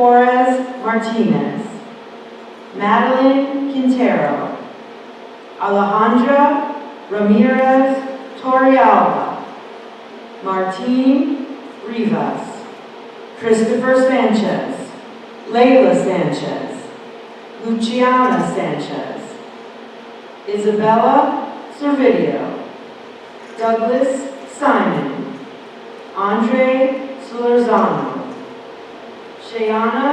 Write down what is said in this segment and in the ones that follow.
Torres Martinez, Madeline Quintero, Alejandra Ramirez Torrealba, Martín Rivas, Christopher Sanchez, Layla Sanchez, Luciana Sanchez, Isabella Servideo, Douglas Simon, Andre Solorzano, Shayana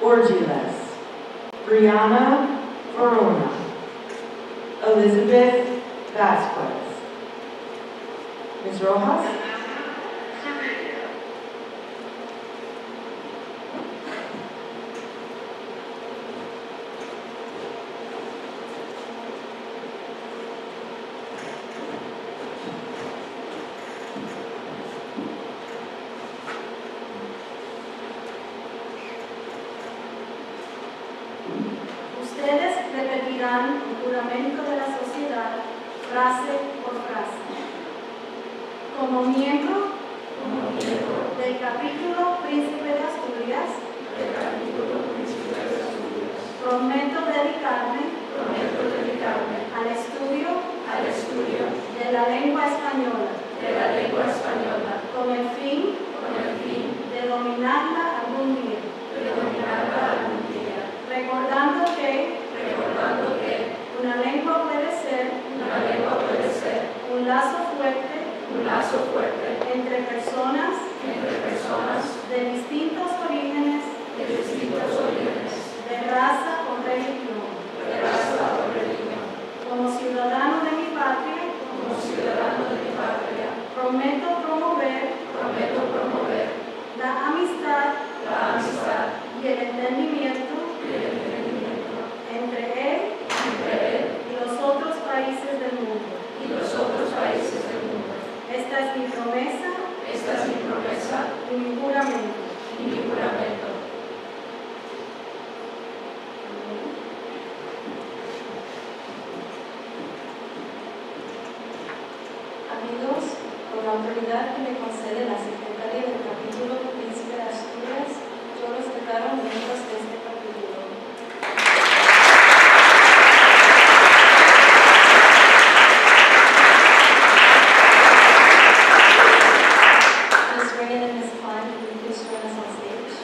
Orgiles, Brianna Verona, Elizabeth Vasquez. Ms. Rojas? Ustedes repetirán el juramento de la sociedad, frase por frase. Como miembro del capítulo Príncipe de Asturias, prometo dedicarme al estudio de la lengua española, con el fin de dominarla algún día. Recordando que una lengua puede ser un lazo fuerte entre personas de distintos orígenes, de raza o religión. Como ciudadano de mi patria, prometo promover la amistad y el entendimiento entre él y los otros países del mundo. Esta es mi promesa y mi juramento. Amigos, con la autoridad que me concede la secretaria del capítulo Príncipe de Asturias, yo los declaro miembros de este capítulo. Ms. Reagan and Ms. Klein, will you please join us on stage?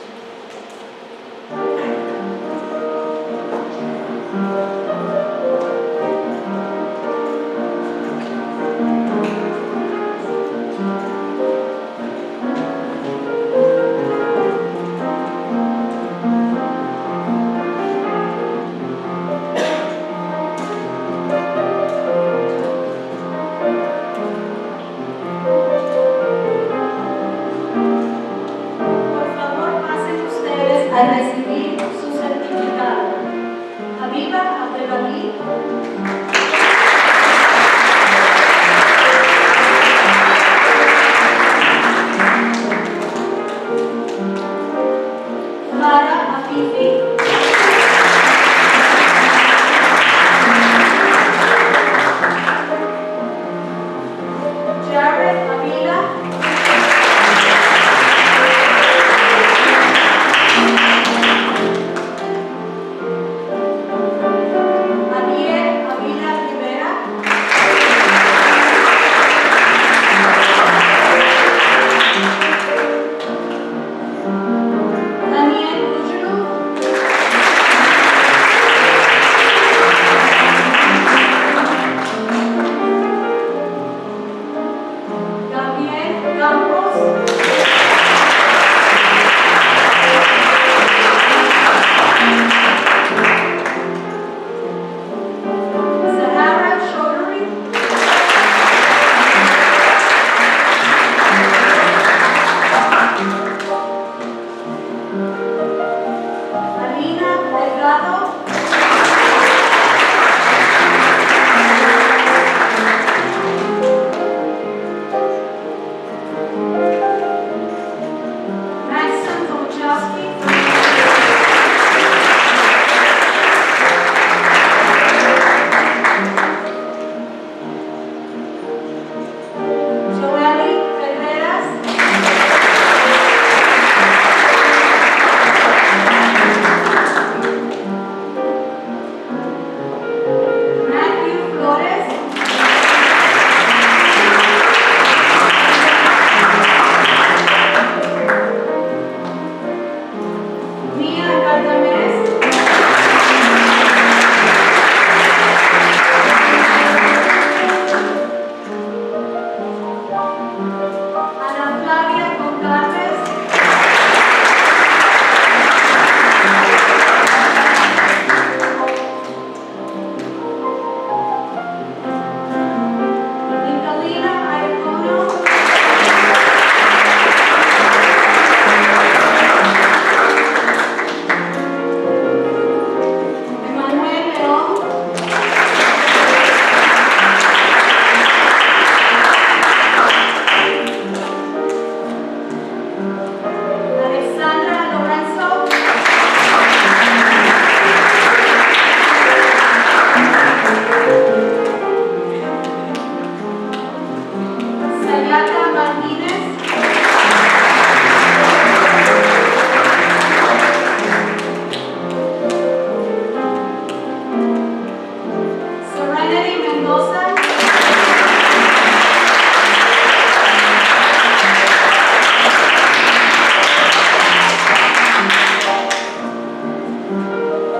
Mendoza.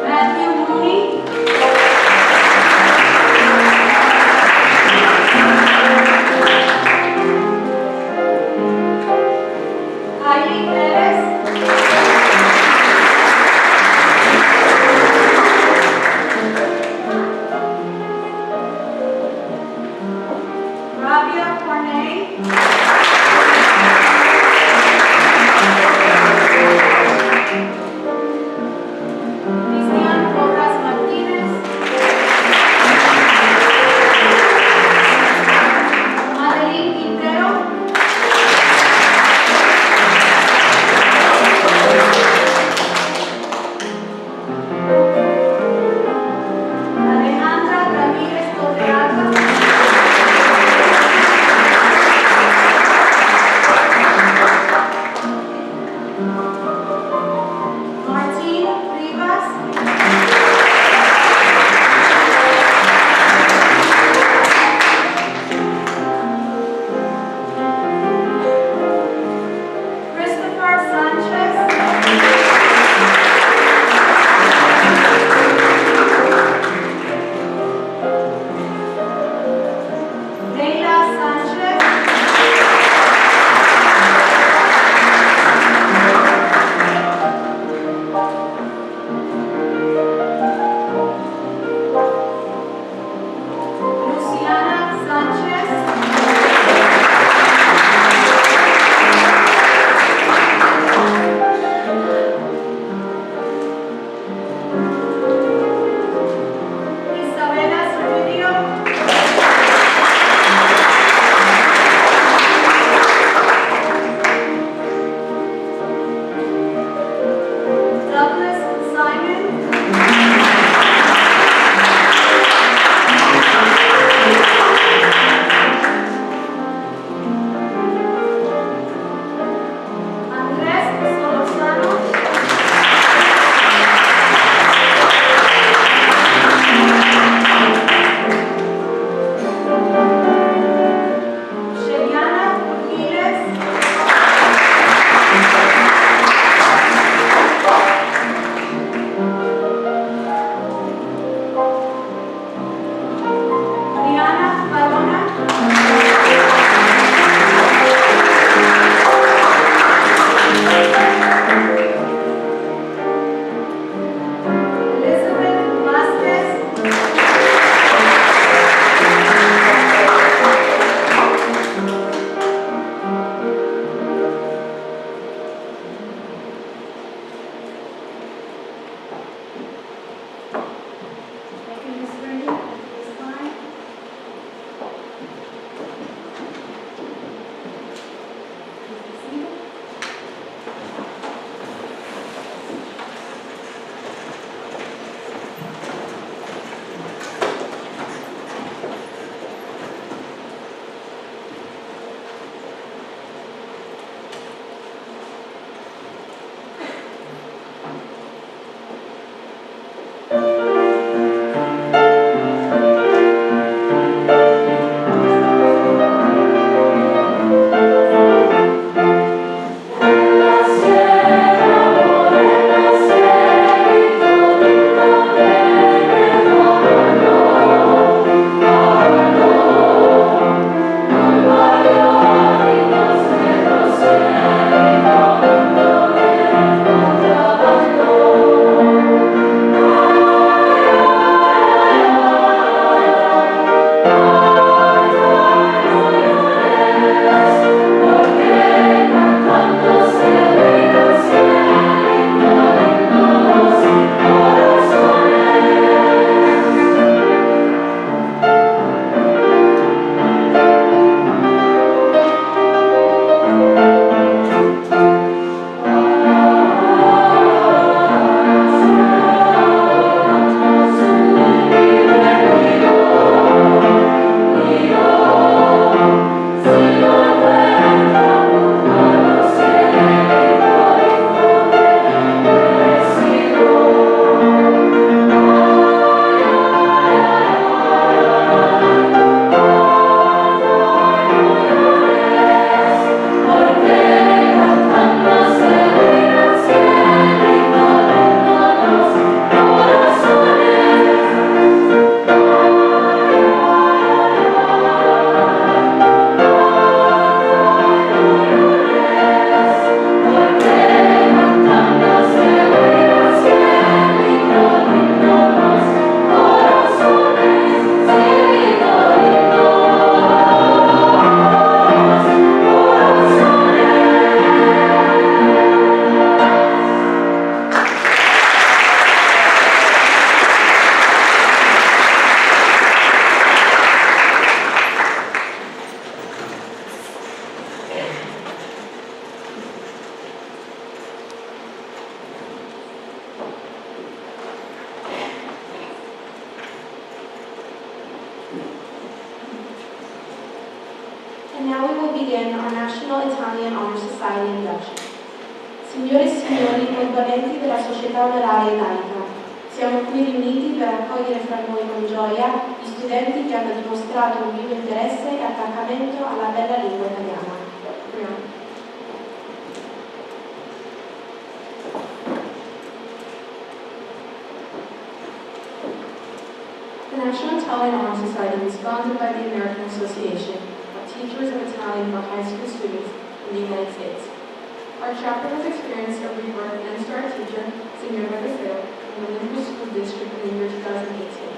Matthew Mooney. Kylie Perez. Rabia Corney. Cristian Rojas Martínez. Madeline Quintero. Alejandra Ramírez Torrealba. And now we will begin our National Italian Honor Society induction. Signore e signori, componenti della Società Onoraria Italica, siamo qui riuniti per accogliere fra noi con gioia gli studenti che hanno dimostrato un vivo interesse e attaccamento alla bella lingua italiana. The National Italian Honor Society was founded by the American Association of Teachers of Italian for high school students in the United States. Our chapter has experienced a rebirth thanks to our teacher, Signor Bagaseo, in the Liverpool School District in the year 2018.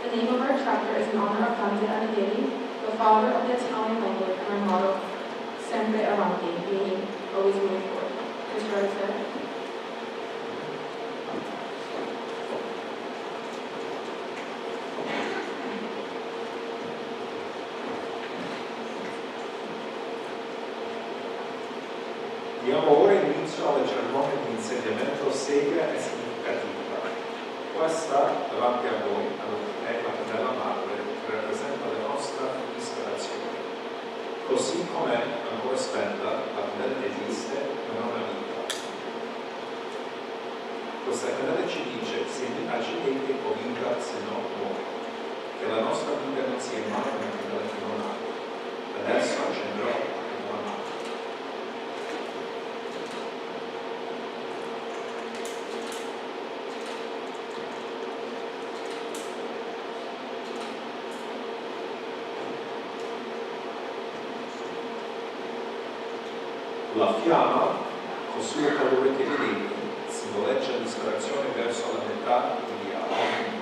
The name of our chapter is in honor of Dante Alighieri, the father of the Italian language, and our motto, Sempre Avanti, meaning always moving forward. Mr. Bagaseo. Diamo ora inizio alla cerimonia di insediamento seria e significativa. Questa, davanti a voi, è la Catena Madre che rappresenta la nostra ispirazione. Così com'è ancora spenta, la Catena esiste, ma non ha vita. Questa Catena ci dice, se accidenti o vita se no muore, che la nostra vita non sia mai una Catena che non ha. Adesso accenderò la Catena Madre. La fiamma, col suo calore che vedete, simboleggia l'ispirazione verso la metà ideale.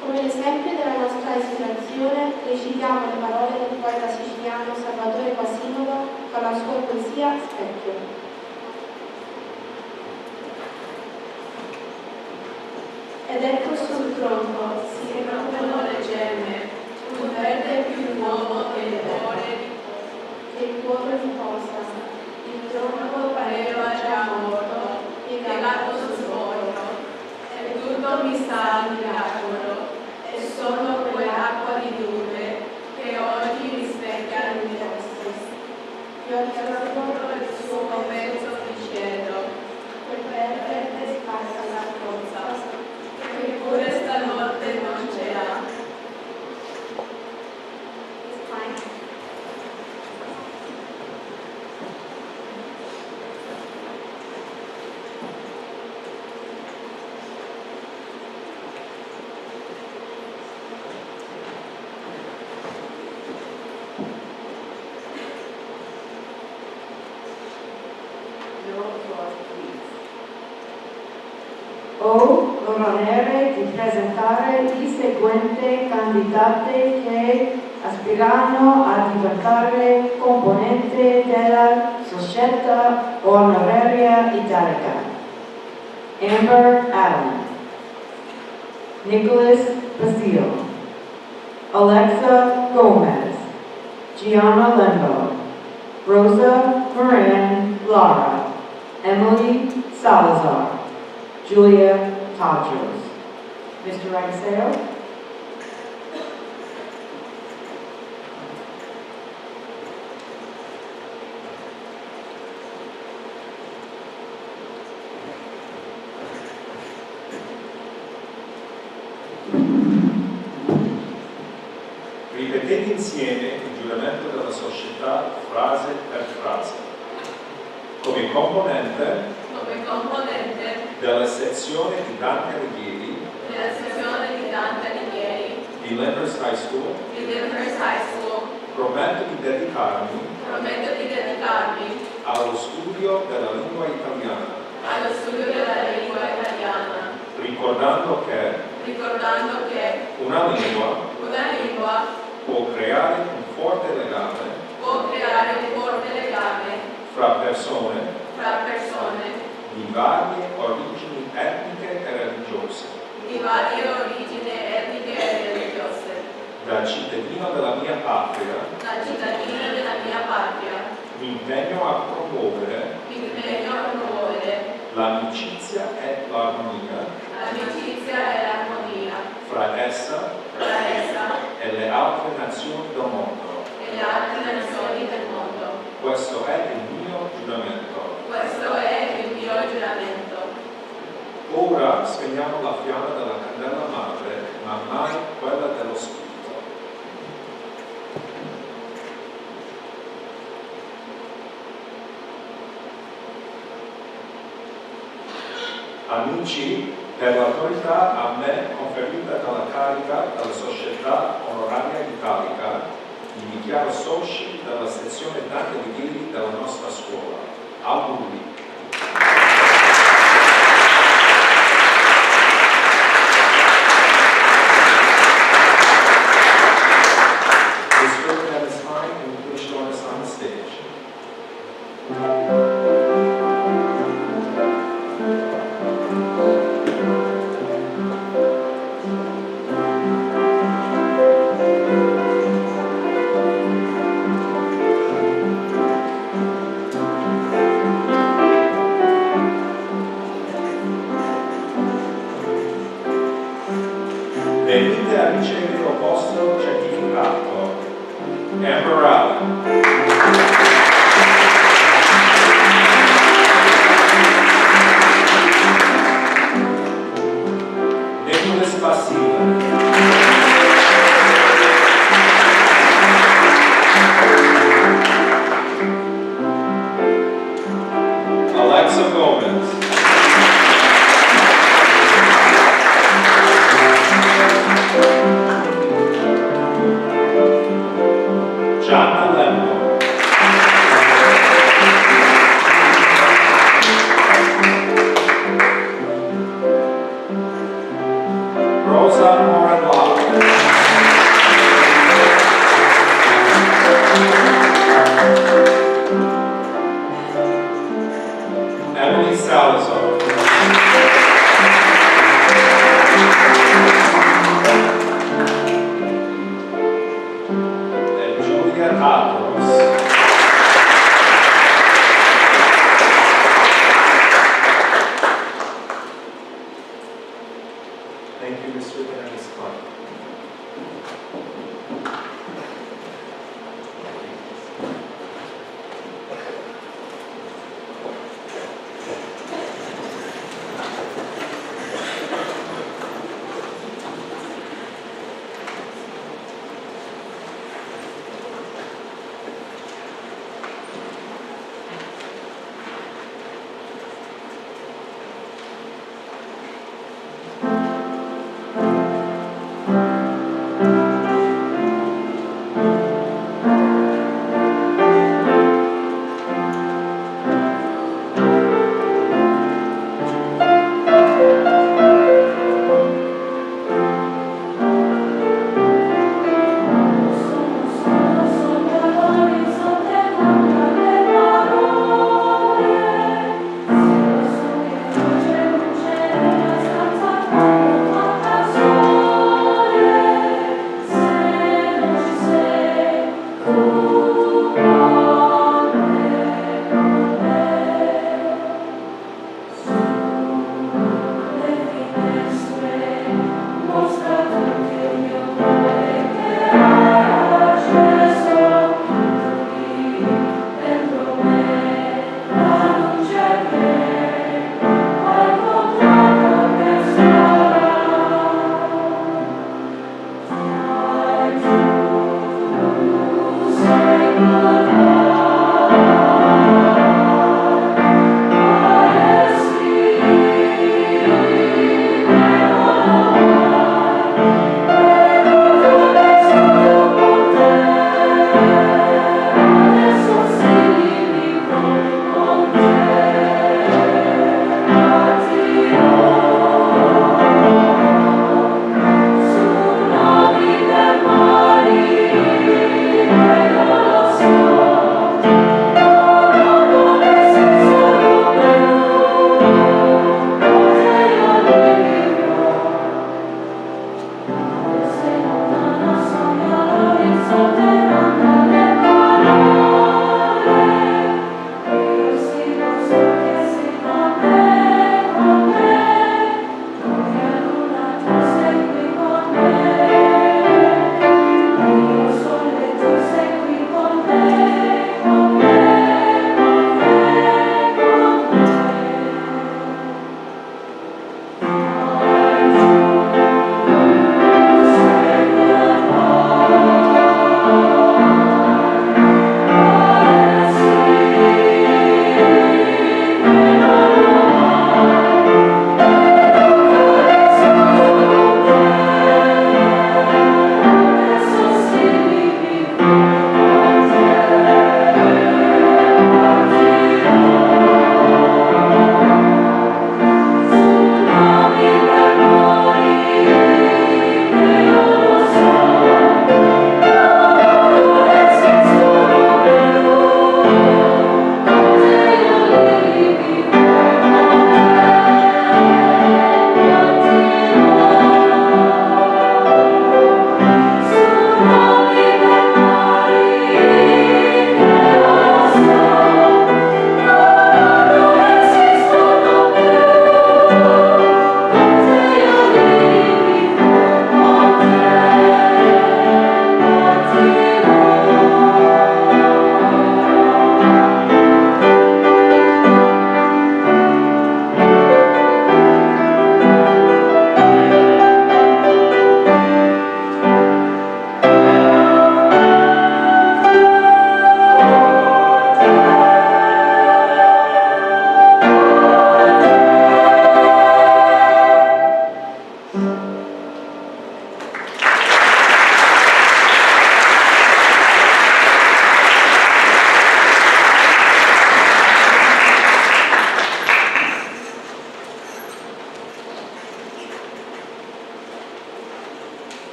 Come l'esempio della nostra ispirazione, recitiamo le parole del poeta siciliano Salvatore Quasimodo con la sua poesia Specchio. Ed ecco sul tronco si raccolgono le gemme, un verde più nuovo che il cuore riposa. Il tronco pareva già morto, piegato sul bordo, e tutto mi sa di miracolo, e sono quell'acqua di nube che oggi rispecchia i miei occhi. Io attraverso il suo pezzo di cielo, quel verde spazza la forza. Eppure stanotte non ce l'ha. Ho l'onere di presentare i seguenti candidati che aspirano a diventare componente della Società Onoraria Italica. Amber Allen, Nicholas Basile, Alexa Gomez, Gianna Lembo, Rosa Moran Lara, Emily Salazar, Julia Tadros. Mr. Ragaseo. Ripetete insieme il giuramento della società frase per frase. Come componente della sezione di Dante Alighieri di Lember's High School, prometto di dedicarmi allo studio della lingua italiana, ricordando che una lingua può creare un forte legame fra persone di varie origini etniche e religiose. Da cittadino della mia patria, mi impegno a promuovere l'amicizia e l'armonia fra essa e le altre nazioni del mondo. Questo è il mio giuramento. Ora spegniamo la fiamma della candela madre, ma mai quella dello spirito. Amici, per l'autorità a me conferita dalla carica della Società Onoraria Italica, mi dichiaro soci della sezione Dante Alighieri della nostra scuola. Auguri! This program at this time, and please join us on the stage. Venite a ricevere il vostro certificato. Amber Nicholas Basila. Alexa Gomez. Gianna Lembo. Rosa Morenlau. Emily Salazar. And Julia Tadros. Thank you, Mr. Dennis Clark.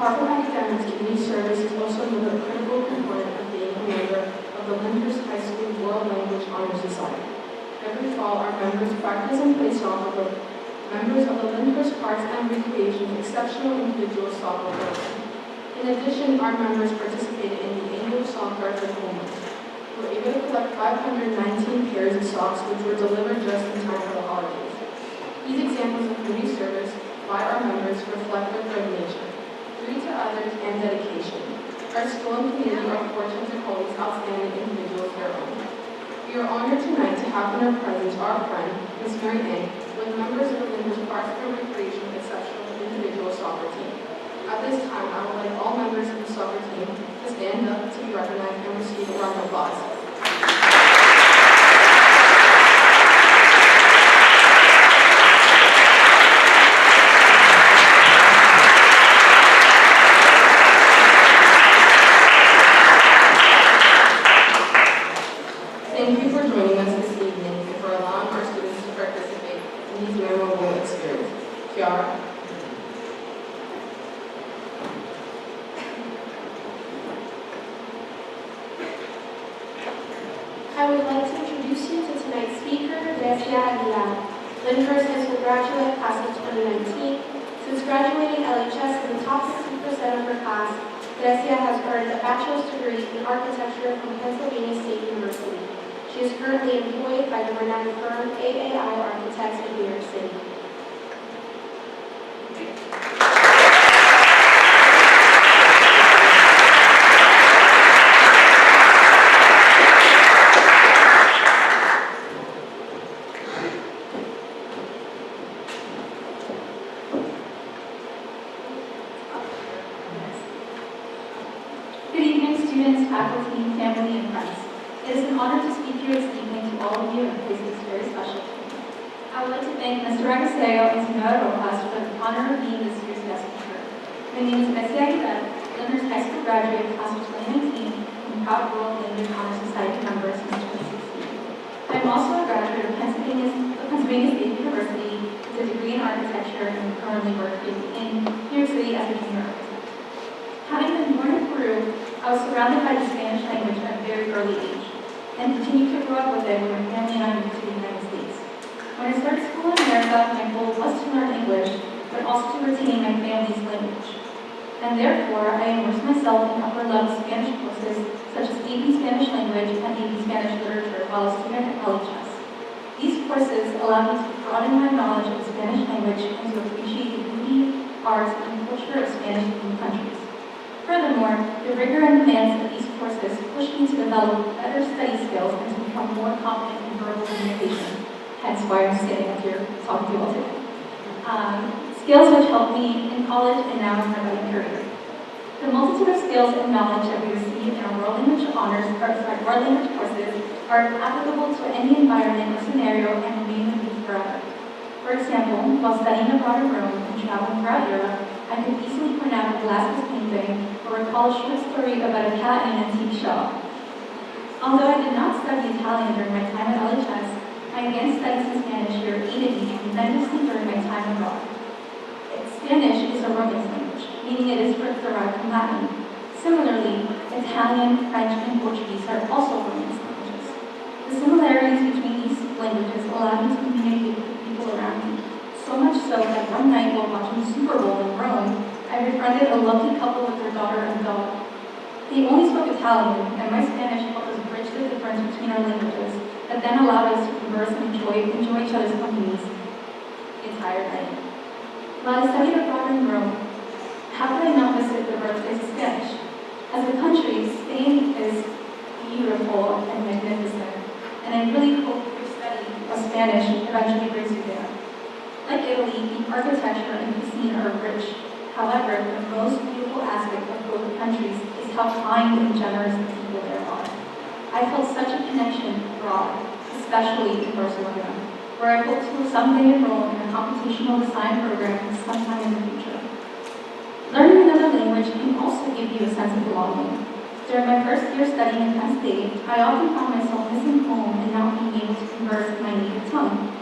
Apart from academics, community service is also another critical component of being a member of the Lyndhurst High School World Language Honor Society. Every fall, our members practice and play soccer with members of the Lyndhurst Parks and Recreation Exceptional Individual Soccer Program. In addition, our members participated in the annual soccer for homeless. We were able to collect 519 pairs of socks, which were delivered just in time for the holidays. These examples of community service by our members reflect their coordination, duty to others, and dedication. Our school and community are fortunate to call these outstanding individuals their own. We are honored tonight to have in our presence our friend, Ms. Mary Ann, with members of the Lyndhurst Parks and Recreation Exceptional Individual Soccer Team. At this time, I would like all members of the soccer team to stand up to be recognized and receive a round of applause. Thank you for joining us this evening and for allowing our students to participate in these memorable experiences. Kiara. I would like to introduce you to tonight's speaker, Grecia Aguilar, Lyndhurst High School graduate, class of 2019. Since graduating LHS in the top 60% of her class, Grecia has earned a bachelor's degree in architecture from Pennsylvania State University. She is currently employed by the renowned firm AAI Architects in New York City. Good evening, students, faculty, family, and friends. It is an honor to speak here this evening to all of you and place this very special to me. I would like to thank Mr. Agaseo and Senora Rojas for the honor of being this year's guest speaker. My name is Grecia Aguilar, Lyndhurst High School graduate, class of 2019, and proud World Language Honor Society member since 2016. I am also a graduate of Pennsylvania State University with a degree in architecture and currently work in New York City as a junior architect. Having been born in Peru, I was surrounded by the Spanish language at a very early age, and continued to grow up with it when my family and I moved to the United States. When I started school in America, my goal was to learn English, but also to retain my family's language. And therefore, I immersed myself in upper-level Spanish courses, such as AP Spanish Language and AP Spanish Literature while a student at LHS. These courses allowed me to broaden my knowledge of the Spanish language and to appreciate the beauty, art, and culture of Spanish-speaking countries. Furthermore, the rigor and demands of these courses pushed me to develop better study skills and to become more confident in verbal communication, hence why I'm standing up here talking to you all today. Skills which helped me in college and now in my writing career. The multitude of skills and knowledge that we receive in our world language world language courses are applicable to any environment or scenario and remain with me forever. For example, while studying abroad in Rome and traveling throughout Europe, I could easily point out a Velázquez painting or recall a short story about a cat in an antique shop. Although I did not study Italian during my time at LHS, my advanced studies in Spanish here aided me tremendously during my time abroad. Spanish is a Romance language, meaning it is derived from Latin. Similarly, Italian, French, and Portuguese are also Romance languages. The similarities between these languages allow me to communicate with the people around me. So much so that one night while watching the Super Bowl in Rome, I befriended a lovely couple with their daughter and dog. They only spoke Italian, and my Spanish helped us bridge the difference between our languages, that then allowed us to converse and enjoy each other's companies the entire night. While I studied abroad in Rome, how could I not visit the birthplace of Spanish? As a country, Spain is beautiful and magnificent, and I really hope your study of Spanish eventually brings you there. Like Italy, the architecture and cuisine are rich. However, the most beautiful aspect of both countries is how kind and generous the people there are. I felt such a connection abroad, especially in Barcelona, where I hope to someday enroll in a computational design program sometime in the future. Learning another language can also give you a sense of belonging. During my first year studying in Penn State, I often found myself missing home and not being able to converse in my native tongue.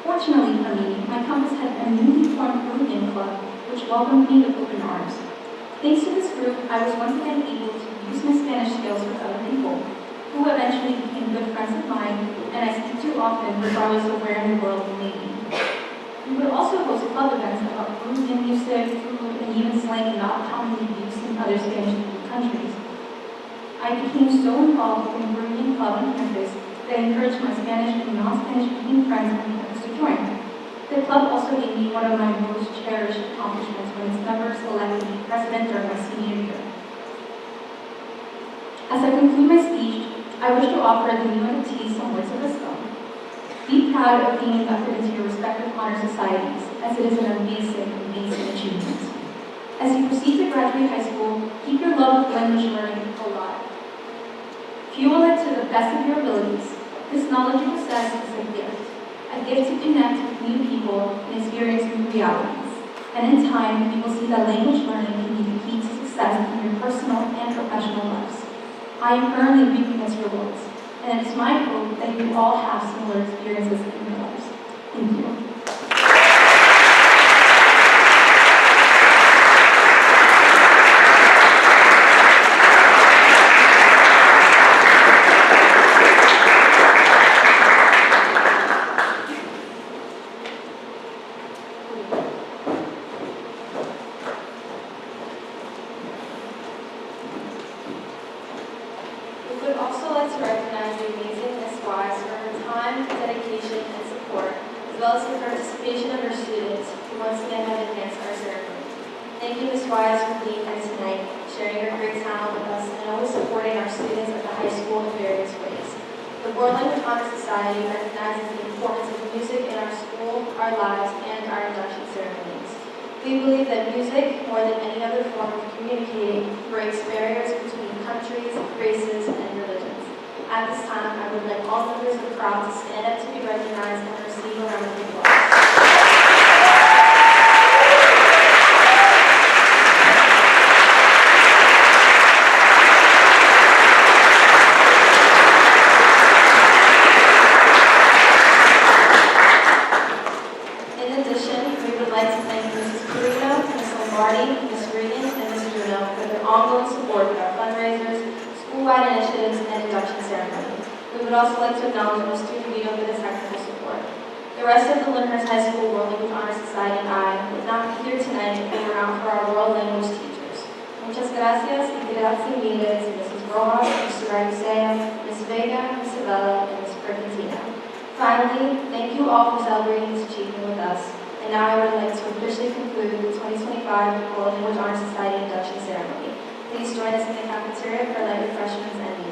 Fortunately for me, my campus had a newly formed Peruvian club, which welcomed me with open arms. Thanks to this group, I was once again able to use my Spanish skills with other people, who eventually became good friends of mine, and I speak to often regardless of where in the world we may be. We would also host club events about Peruvian music, food, and even slang not commonly used in other Spanish-speaking countries. I became so involved in the Peruvian club on campus that I encouraged my Spanish and non-Spanish-speaking friends on campus to join. The club also gave me one of my most cherished accomplishments when its members elected me president during my senior year. As I conclude my speech, I wish to offer the new invitees some words of wisdom. Be proud of being inducted into your respective honor societies, as it is an amazing, amazing achievement. As you proceed to graduate high school, keep your love of language learning alive. Fuel it to the best of your abilities. This knowledge you possess is a gift to connect with new people and experience new realities. And in time, you will see that language learning can be the key to success in your personal and professional lives. I am currently reaping its rewards, and it is my hope that you all have similar experiences in your lives. Thank you. We would also like to recognize the amazing Ms. Wise for her time, dedication, and support, as well as the participation of her students, who once again have enhanced our ceremony. Thank you, Ms. Wise, for being here tonight, sharing your great talent with us, and always supporting our students at the high school in various ways. The World Language Honor Society recognizes the importance of music in our school, our lives, and our induction ceremonies. We believe that music, more than any other form of communicating, breaks barriers between countries, races, and religions. At this time, I would like all members of the crowd to stand up to be recognized and receive a round of applause. In addition, we would like to thank Mrs. Carino, Ms. Lombardi, Ms. Regan, and Ms. Juno for their ongoing support with our fundraisers, school-wide initiatives, and induction ceremony. We would also like to acknowledge Mr. DeVito for the technical support. The rest of the Lyndhurst High School World Language Honor Society and I would not be here tonight if it were not for our world language teachers. Muchas gracias y gracias miles to Mrs. Rojas, Mr. Ragusea, Ms. Vega, Ms. Avella, and Ms. Percantina. Finally, thank you all for celebrating this achievement with us. And now I would like to officially conclude the 2025 World Language Honor Society induction ceremony. Please join us in the cafeteria for light refreshments and